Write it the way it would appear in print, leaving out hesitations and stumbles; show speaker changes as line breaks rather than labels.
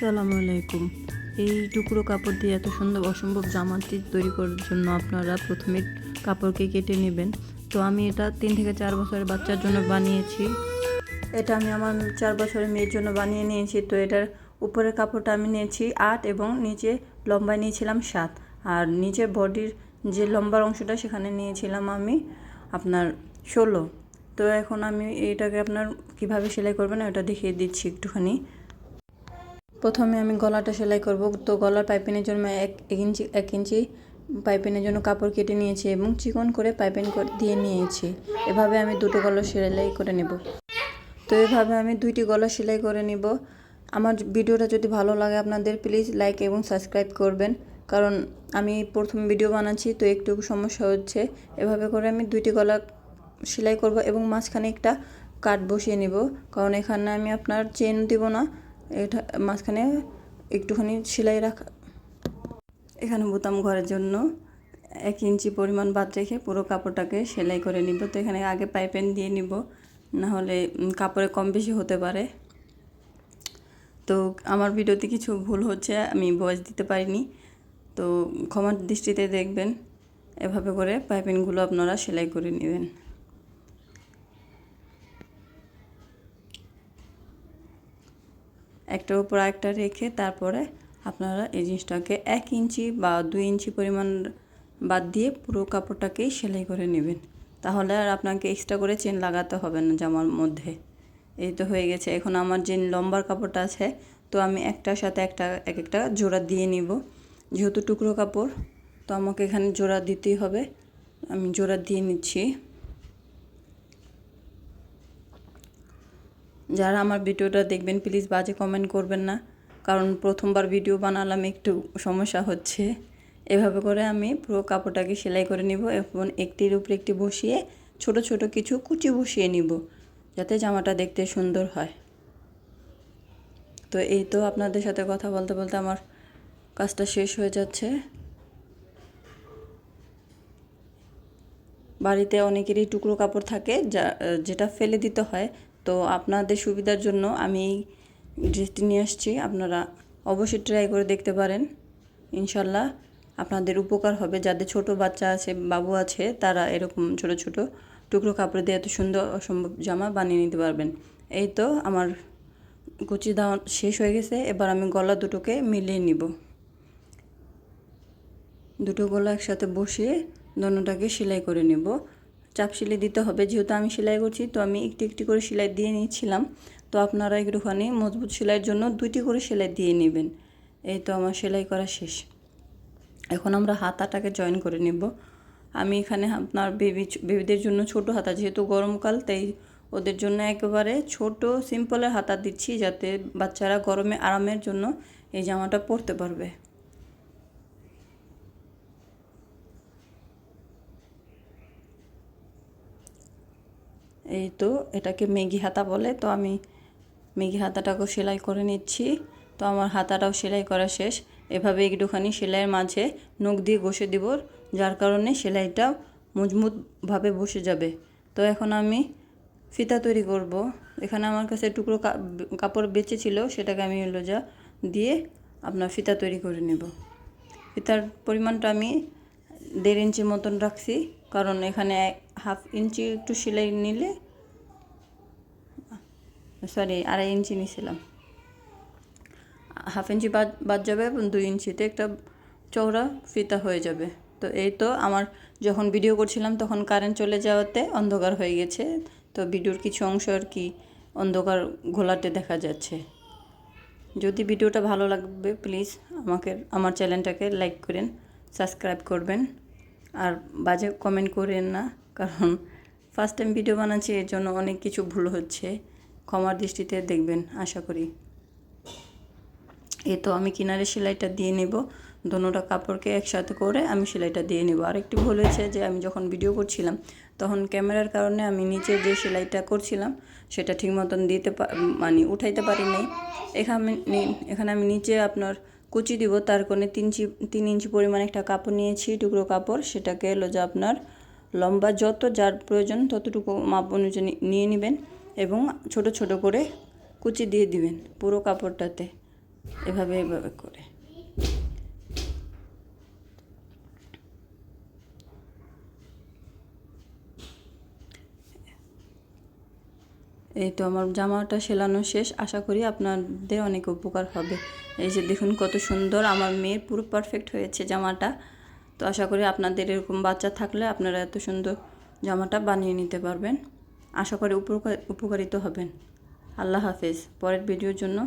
আসসালামু আলাইকুম। এই টুকরো কাপড় দিয়ে এত সুন্দর অসম্ভব জামাটি তৈরি করার জন্য আপনারা প্রথমে কাপড়কে কেটে নেবেন। তো আমি এটা 3 থেকে 4 বছরের বাচ্চার জন্য বানিয়েছি। এটা আমি আমার 4 বছরের মেয়ের জন্য বানিয়ে নিয়েছি। তো এটার উপরের কাপড়টা আমি নিয়েছি 8 এবং নিচে লম্বায় নিয়েছিলাম 7, আর নিচের বডির যে লম্বার অংশটা সেখানে নিয়েছিলাম আমি আপনার 16। তো এখন আমি এটাকে আপনার কিভাবে সেলাই করবেন ওটা দেখিয়ে দিচ্ছি একটুখানি। প্রথমে আমি গলাটা সেলাই করব। তো গলার পাইপিনের জন্য 1 ইঞ্চি পাইপিনের জন্য কাপড় কেটে নিয়েছি এবং চিকন করে পাইপিং দিয়ে নিয়েছি। এভাবে আমি দুটো গলা সেলাই করে নেব। তো এভাবে আমি 2টি গলা সেলাই করে নিব। আমার ভিডিওটা যদি ভালো লাগে আপনাদের প্লিজ লাইক এবং সাবস্ক্রাইব করবেন, কারণ আমি প্রথম ভিডিও বানাচ্ছি তো একটু সমস্যা হচ্ছে। এভাবে করে আমি 2টি গলা সেলাই করব এবং মাঝখানে একটা কাট বসিয়ে নিব, কারণ এখানে আমি আপনার চেন দিব না। এটা মাঝখানে একটুখানি সেলাই রাখা, এখানে বোতাম ঘরের জন্য 1 ইঞ্চি পরিমাণ বাদ রেখে পুরো কাপড়টাকে সেলাই করে নিব। তো এখানে আগে পাইপিং দিয়ে নিব, না হলে কাপড়ে কম বেশি হতে পারে। তো আমার ভিডিওতে কিছু ভুল হচ্ছে, আমি ভয়েস দিতে পারিনি, তো ক্ষমার দৃষ্টিতে দেখবেন। এভাবে করে পাইপিংগুলো আপনারা সেলাই করে নেবেন। একটার উপর একটা রেখে তারপরে আপনারা এই জিনিসটাকে 1 ইঞ্চি বা 2 ইঞ্চি পরিমাণ বাদ দিয়ে পুরো কাপড়টাকেই সেলাই করে নেবেন। তাহলে আর আপনাকে এক্সট্রা করে চেন লাগাতে হবে না জামার মধ্যে। এই তো হয়ে গেছে। এখন আমার যে লম্বার কাপড়টা আছে, তো আমি একটার সাথে একটা জোড়া দিয়ে নিব। যেহেতু টুকরো কাপড়, তো আমাকে এখানে জোড়া দিতেই হবে। আমি জোড়া দিয়ে নিচ্ছি। যারা আমার ভিডিওটা দেখবেন প্লিজ বাজে কমেন্ট করবেন না, কারণ প্রথমবার ভিডিও বানালাম, একটু সমস্যা হচ্ছে। এভাবে করে আমি পুরো কাপড়টাকে সেলাই করে নিব এবং একটির উপরে একটি বসিয়ে ছোট ছোট কিছু কুচি বসিয়ে নিব, যাতে জামাটা দেখতে সুন্দর হয়। তো এই তো আপনাদের সাথে কথা বলতে বলতে আমার কাজটা শেষ হয়ে যাচ্ছে। বাড়িতে অনেকেরই টুকরো কাপড় থাকে যেটা ফেলে দিতে হয়। তো আপনাদের সুবিধার জন্য আমি ড্রেসটি নিয়ে আসছি, আপনারা অবশ্যই ট্রাই করে দেখতে পারেন। ইনশাল্লাহ আপনাদের উপকার হবে। যাদের ছোট বাচ্চা আছে, বাবু আছে, তারা এরকম ছোট ছোট টুকরো কাপড় দিয়ে এত সুন্দর অসম্ভব জামা বানিয়ে নিতে পারবেন। এই তো আমার কুচি দেওয়া শেষ হয়ে গেছে। এবার আমি গলা দুটোকে মিলিয়ে নিব। দুটো গলা একসাথে বসিয়ে দোনোটাকে সেলাই করে নেব। চাপ সেলাই দিতে হবে, যেহেতু আমি সেলাই করছি তো আমি একটু একটু করে সেলাই দিয়ে নিয়েছিলাম। তো আপনারা একটুখানি মজবুত সেলাইয়ের জন্য 2টি করে সেলাই দিয়ে নেবেন। এই তো আমার সেলাই করা শেষ। এখন আমরা হাতাটাকে জয়েন করে নেব। আমি এখানে আপনার বেবিদের জন্য ছোট হাতা, যেহেতু গরমকাল তাই ওদের জন্য একেবারে ছোট সিম্পলের হাতা দিচ্ছি, যাতে বাচ্চারা গরমে আরামের জন্য এই জামাটা পরতে পারবে। এই তো এটাকে মেঘি হাতা বলে। তো আমি মেঘি হাতাটাকেও সেলাই করে নিচ্ছি। তো আমার হাতাটাও সেলাই করা শেষ। এভাবে একটুখানি সেলাইয়ের মাঝে নখ দিয়ে ঘষে দিব, যার কারণে সেলাইটা মজবুতভাবে বসে যাবে। তো এখন আমি ফিতা তৈরি করব। এখানে আমার কাছে টুকরো কাপড় বেঁচে ছিল, সেটাকে আমি যা দিয়ে আপনার ফিতা তৈরি করে নেব। ফিতার পরিমাণটা আমি 1.5 ইঞ্চি মতন রাখছি, কারণ এখানে 1/2 ইঞ্চি একটু সেলাই নিলে, সরি 2.5 ইঞ্চি নিয়েছিলাম, 1/2 ইঞ্চি বাদ যাবে এবং 2 ইঞ্চিতে একটা চওড়া ফিতা হয়ে যাবে। তো এই তো আমার যখন ভিডিও করছিলাম তখন কারেন্ট চলে যাওয়াতে অন্ধকার হয়ে গেছে। তো ভিডিওর কিছু অংশ আর কি অন্ধকার ঘোলাটে দেখা যাচ্ছে। যদি ভিডিওটা ভালো লাগবে প্লিজ আমার চ্যানেলটাকে লাইক করেন, সাবস্ক্রাইব করবেন, আর বাজে কমেন্ট করেন না, কারণ ফার্স্ট টাইম ভিডিও বানাচ্ছি, এর জন্য অনেক কিছু ভুল হচ্ছে। ক্ষমার দৃষ্টিতে দেখবেন আশা করি। এই তো আমি কিনারে সেলাইটা দিয়ে নেব। দোনোটা কাপড়কে একসাথে করে আমি সেলাইটা দিয়ে নেব। আরেকটি ভুল হয়েছে যে আমি যখন ভিডিও করছিলাম তখন ক্যামেরার কারণে আমি নিচে যে সেলাইটা করছিলাম সেটা ঠিক মতন উঠাইতে পারি নাই। এখানে আমি নিচে আপনার কুচি দিব, তার কোণে 3 ইঞ্চি পরিমাণ একটা কাপড় নিয়েছি, টুকরো কাপড়। সেটাকে আপনার লম্বা যত যার প্রয়োজন ততটুকু মাপ অনুযায়ী নিয়ে নেবেন এবং ছোট ছোট করে কুচি দিয়ে দিবেন পুরো কাপড়টাতে। এভাবে এভাবে করে। এই তো আমার জামাটা সেলানো শেষ। আশা করি আপনাদের অনেক উপকার হবে। এই যে দেখুন কত সুন্দর, আমার মেয়ের পুরো পারফেক্ট হয়েছে জামাটা। তো আশা করি আপনাদের এরকম বাচ্চা থাকলে আপনারা এত সুন্দর জামাটা বানিয়ে নিতে পারবেন। আশা করি উপকারিত হবেন। আল্লাহ হাফেজ। পরের ভিডিওর জন্য